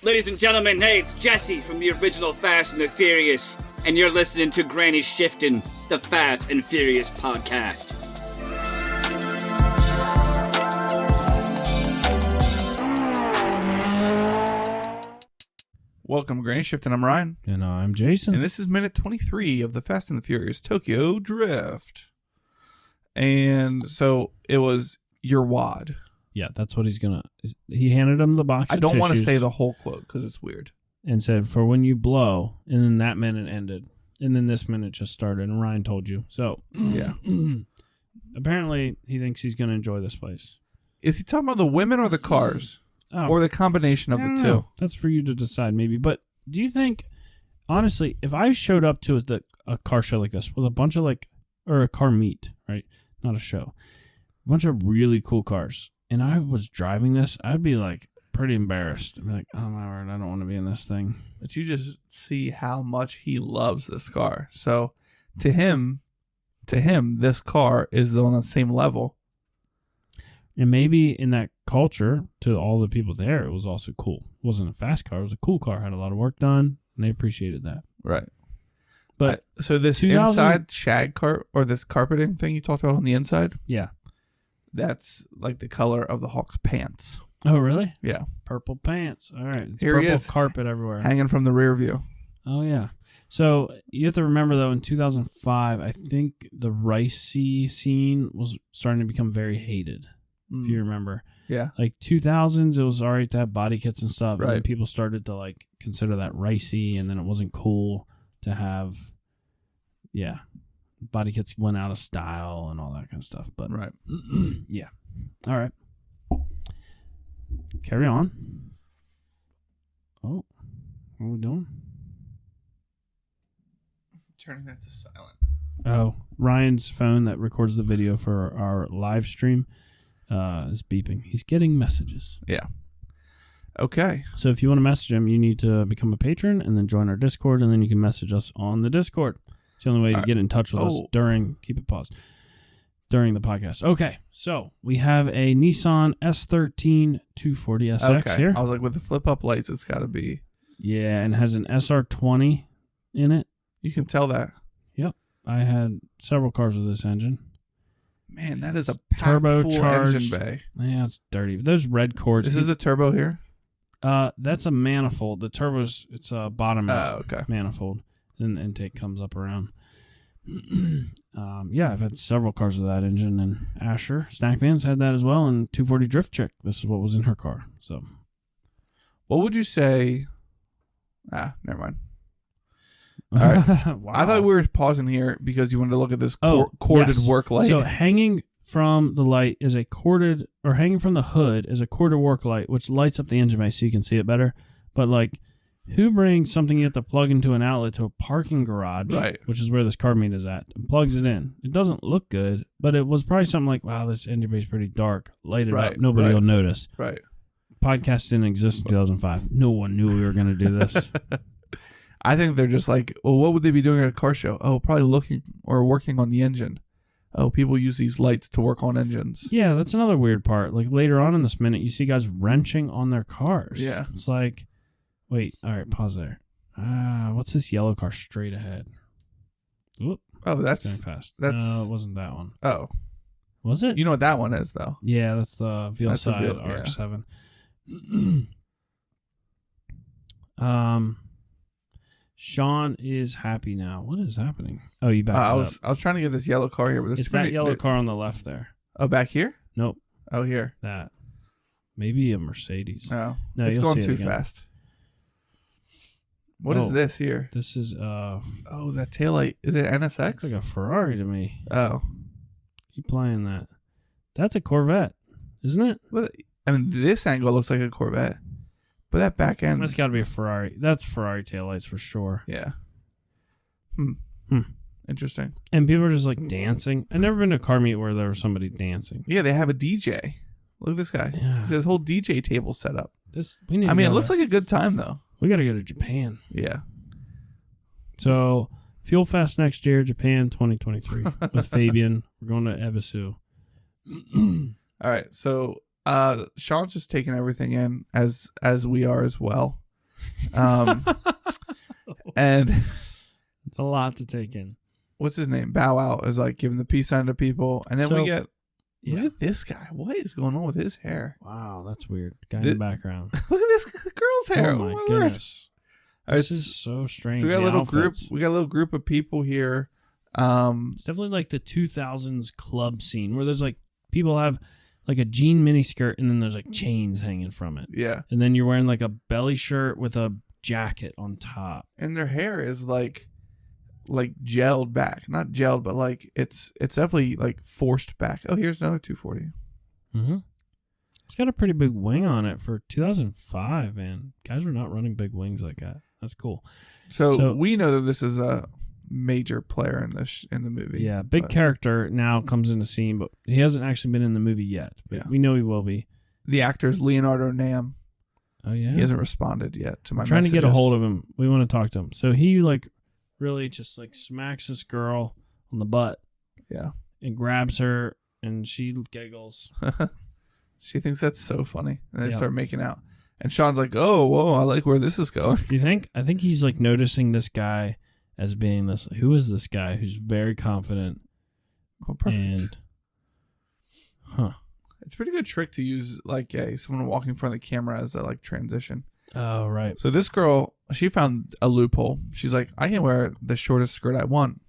Ladies and gentlemen, hey, it's Jesse from the original Fast and the Furious, and you're listening to Granny Shifting, the Fast and Furious podcast. Welcome to Granny Shifting. I'm Ryan. And I'm Jason. And this is minute 23 of the Fast and the Furious Tokyo Drift. And so it was your wad. Yeah, that's what he's going to... He handed him the box of I don't want to tissues say the whole quote because it's weird. And said, for when you blow, and then that minute ended. And then this minute just started, and Ryan told you. So, yeah. Apparently, he thinks he's going to enjoy this place. Is he talking about the women or the cars? Oh, or the combination of the two? Know. That's for you to decide, maybe. But do you think, honestly, if I showed up to a car show like this with a bunch of or a car meet, right? Not a show. A bunch of really cool cars. And I was driving this, I'd be pretty embarrassed. I'd be like, oh my word, I don't want to be in this thing. But you just see how much he loves this car. So to him, this car is on the same level. And maybe in that culture, to all the people there, it was also cool. It wasn't a fast car. It was a cool car. Had a lot of work done, and they appreciated that. Right. But so this inside shag cart or this carpeting thing you talked about on the inside? Yeah. That's like the color of the Hawk's pants. Oh, really? Yeah. Purple pants. All right. It's Here purple carpet everywhere. Hanging from the rear view. Oh, yeah. So you have to remember, though, in 2005, I think the ricey scene was starting to become very hated. If you remember. Yeah. 2000s, it was all right to have body kits and stuff. Right. And then people started to consider that ricey, and then it wasn't cool to have, body kits went out of style and all that kind of stuff. But right. Yeah. All right. Carry on. Oh, what are we doing? Turning that to silent. Oh, Ryan's phone that records the video for our live stream is beeping. He's getting messages. Yeah. Okay. So if you want to message him, you need to become a patron and then join our Discord, and then you can message us on the Discord. It's the only way to get in touch with us during the podcast. Okay. So we have a Nissan S13 240SX here. I was like, with the flip up lights, it's got to be. Yeah, and has an SR20 in it. You can tell that. Yep. I had several cars with this engine. Man, that is a turbocharged engine bay. Yeah, it's dirty. Those red cords. This is the turbo here? That's a manifold. The turbo's, it's a bottom manifold. And the intake comes up around. Yeah, I've had several cars with that engine. And Asher Snackman's had that as well. And 240 Drift Chick. This is what was in her car. So, what would you say? Never mind. All right. Wow. I thought we were pausing here because you wanted to look at this corded work light. So hanging from the light is hanging from the hood is a corded work light, which lights up the engine bay so you can see it better. But who brings something you have to plug into an outlet to a parking garage, right, which is where this car meet is at, and plugs it in? It doesn't look good, but it was probably something like, wow, this engine bay is pretty dark. Light it up. Nobody will notice. Right. Podcasts didn't exist in 2005. No one knew we were going to do this. I think they're just well, what would they be doing at a car show? Oh, probably looking or working on the engine. Oh, people use these lights to work on engines. Yeah, that's another weird part. Later on in this minute, you see guys wrenching on their cars. Yeah. It's wait, all right, pause there. What's this yellow car straight ahead? Whoop. Oh, that's going fast. No, it wasn't that one. Oh. Was it? You know what that one is, though. Yeah, that's the VLSide RX-7. Sean is happy now. What is happening? Oh, you backed up. I was trying to get this yellow car here, but it's that yellow car on the left there. Oh, back here? Nope. Oh, here. That. Maybe a Mercedes. No, it's going too fast. What is this here? This is that taillight. Is it NSX? It's like a Ferrari to me. Oh. Keep playing that. That's a Corvette, isn't it? But this angle looks like a Corvette. But that back end... That's got to be a Ferrari. That's Ferrari taillights for sure. Yeah. Interesting. And people are just dancing. I've never been to a car meet where there was somebody dancing. Yeah, they have a DJ. Look at this guy. Yeah. His whole DJ table set up. It looks like a good time, though. We got to go to Japan. Yeah. So, Fuel Fest next year, Japan 2023 with Fabian. We're going to Ebisu. All right. So, Sean's just taking everything in as we are as well. And It's a lot to take in. what's his name? Bow Wow is like giving the peace sign to people. And then So- we get, Yeah. look at this guy. What is going on with his hair? Wow, that's weird. Guy in the background. Look at this girl's hair. Oh my word. goodness. All right, This is so strange. so we got a the little outfits. group. We got a little group of people here. It's definitely like the 2000s club scene where there's like people have like a jean mini skirt and then there's like chains hanging from it. Yeah. And then you're wearing like a belly shirt with a jacket on top. And their hair is like gelled back. Not gelled, but like it's definitely like forced back. Oh, here's another 240. Mm-hmm. It's got a pretty big wing on it for 2005, man. Guys were not running big wings like that. That's cool. So we know that this is a major player in the movie. Yeah, big character now comes into scene, but he hasn't actually been in the movie yet. But Yeah. we know he will be. The actor's Leonardo Nam. Oh yeah, He hasn't responded yet to my trying to get a messages. hold of him. We want to talk to him. So he like really just like smacks this girl on the butt Yeah. and grabs her, and she giggles. She thinks that's so funny. And they Yeah. start making out. And Sean's like, oh, whoa, I like where this is going. You think? I think he's like noticing this guy as being this. Who is this guy who's very confident? Oh, perfect. And It's a pretty good trick to use like someone walking in front of the camera as a like transition. oh right, So this girl, she found a loophole. She's like, I can wear the shortest skirt I want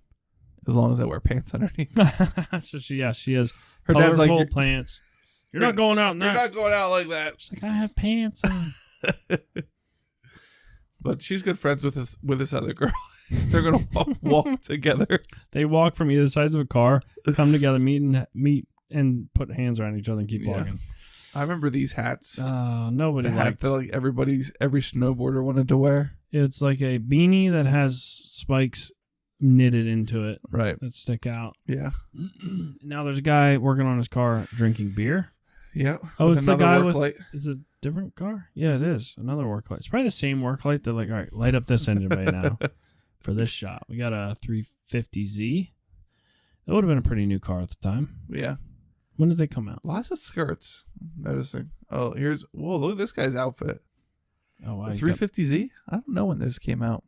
as long as I wear pants underneath. so she has Her dad's like, colorful pants. You're not going out in You're that. not going out like that. She's like, I have pants on. But she's good friends with this other girl. They're gonna walk together. They walk from either sides of a car, come together, meet, and put hands around each other and keep Yeah. walking. I remember these hats. Nobody The hat liked. that like every snowboarder wanted to wear. It's like a beanie that has spikes knitted into it Right. that stick out. Yeah. Now there's a guy working on his car drinking beer. Yeah. Oh, With it's the another guy work with. light. Is it a different car? Yeah, it is another work light. It's probably the same work light. They're like, all right, light up this engine bay now for this shot. We got a 350Z. That would have been a pretty new car at the time. Yeah. When did they come out? Lots of skirts. I'm noticing. Oh, whoa, look at this guy's outfit. Oh, wow. The 350Z? I don't know when those came out.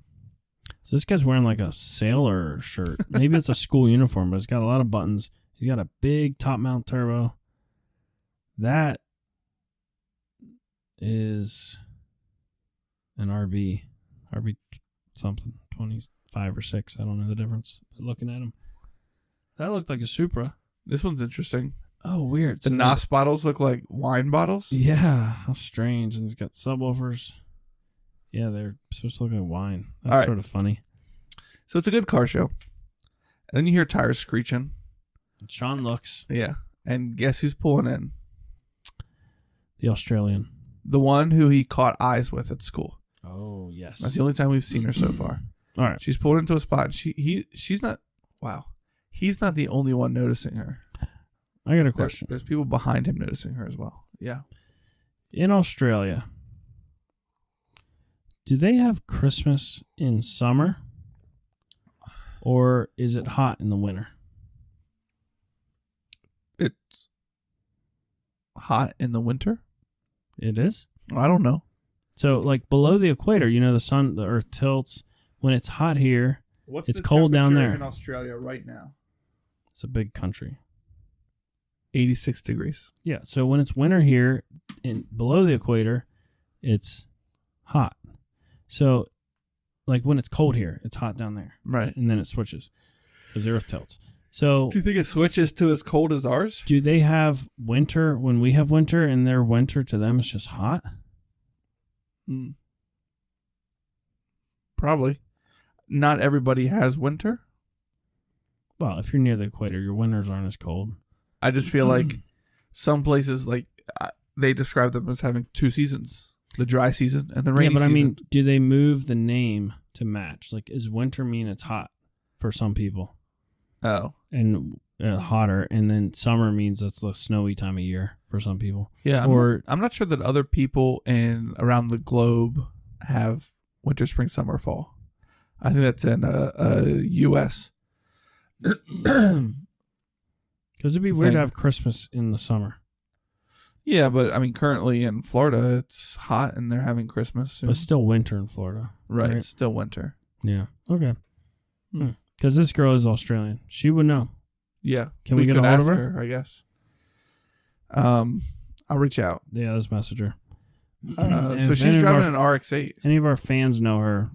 So this guy's wearing like a sailor shirt. Maybe it's a school uniform, but it's got a lot of buttons. He's got a big top mount turbo. That is an RB something, 25 or 6. I don't know the difference. But looking at him, that looked like a Supra. This one's interesting. Oh, weird. The So NOS bottles look like wine bottles. yeah, how strange. And he's got subwoofers. Yeah, they're supposed to look like wine. That's All right. sort of funny. So it's a good car show. And then you hear tires screeching. And Sean looks Yeah. And guess who's pulling in? the Australian. The one who he caught eyes with at school. Oh, yes. That's the only time we've seen her so far. All right. She's pulled into a spot. And she's not. Wow. He's not the only one noticing her. I got a question. There's people behind him noticing her as well. Yeah. In Australia, do they have Christmas in summer? Or is it hot in the winter? It's hot in the winter. It is? I don't know. So, like below the equator, the earth tilts. When it's hot here, What's It's the cold down temperature there. in Australia right now? it's a big country. 86 degrees. Yeah, so when it's winter here, below the equator, it's hot. So, like when it's cold here, it's hot down there. Right. And then it switches because the earth tilts. So, Do you think it switches to as cold as ours? do they have winter when we have winter and their winter to them is just hot? Probably. Not everybody has winter. Well, if you're near the equator, your winters aren't as cold. I just feel like some places, like they describe them as having two seasons: the dry season and the rainy Yeah, but season. I mean, do they move the name to match? Like, is winter mean it's hot for some people Oh, and hotter, and then summer means it's the snowy time of year for some people? yeah. I'm not sure that other people around the globe have winter, spring, summer, fall. I think that's in U.S. Because it'd be weird Thing. to have Christmas in the summer. Yeah, but I mean, currently in Florida, it's hot and they're having Christmas soon. But still winter in Florida. Right, it's still winter. Yeah. Okay. Because this girl is Australian. She would know. Yeah. Can we get a hold of her? I guess. I'll reach out. Yeah, let's message her. So she's driving an RX-8. Any of our fans know her,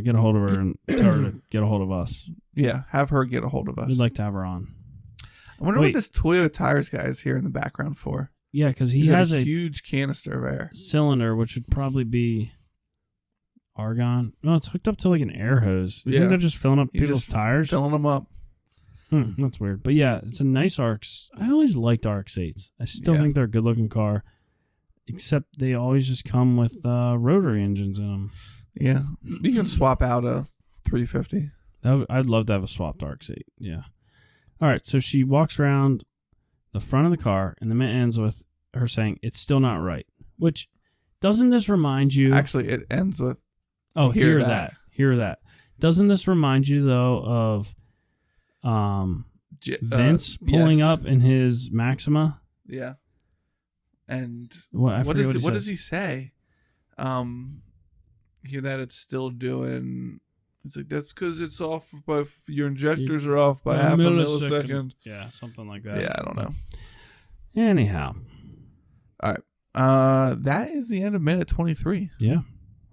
get a hold of her and tell her to get a hold of us. Yeah, have her get a hold of us. We'd like to have her on. I wonder what this Toyo Tires guy is here in the background for. Yeah, because he has a huge canister of air. Cylinder, which would probably be argon. No, it's hooked up to like an air hose. You think they're just filling up people's tires? Filling them up. That's weird. But yeah, it's a nice RX. I always liked RX-8s. I still think they're a good looking car, except they always just come with rotary engines in them. Yeah. You can swap out a 350. I'd love to have a swapped RX-8. Yeah. All right. So she walks around the front of the car, and the minute ends with her saying, "It's still not right." Which, doesn't this remind you? Actually, it ends with, "Oh, hear that. Hear that." Doesn't this remind you, though, of Vince pulling up in his Maxima? Yeah. And what does he say? Hear that it's still doing. It's like, that's because it's off by your injectors are off by half a millisecond. Yeah, something like that. Yeah, I don't know. Anyhow. All right. That is the end of minute 23. Yeah.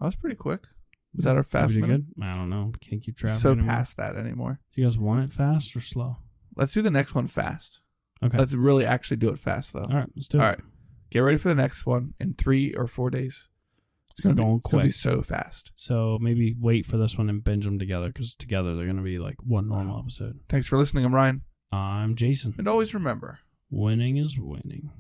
That was pretty quick. Was that our fast minute? Good? I don't know. Can't keep track anymore. Past that anymore. Do you guys want it fast or slow? Let's do the next one fast. Okay. Let's really actually do it fast, though. All right, let's do it. All right. Get ready for the next one in 3 or 4 days. It's going to be so fast. So maybe wait for this one and binge them together, because together they're going to be like one normal episode. Thanks for listening. I'm Ryan. I'm Jason. And always remember, winning is winning.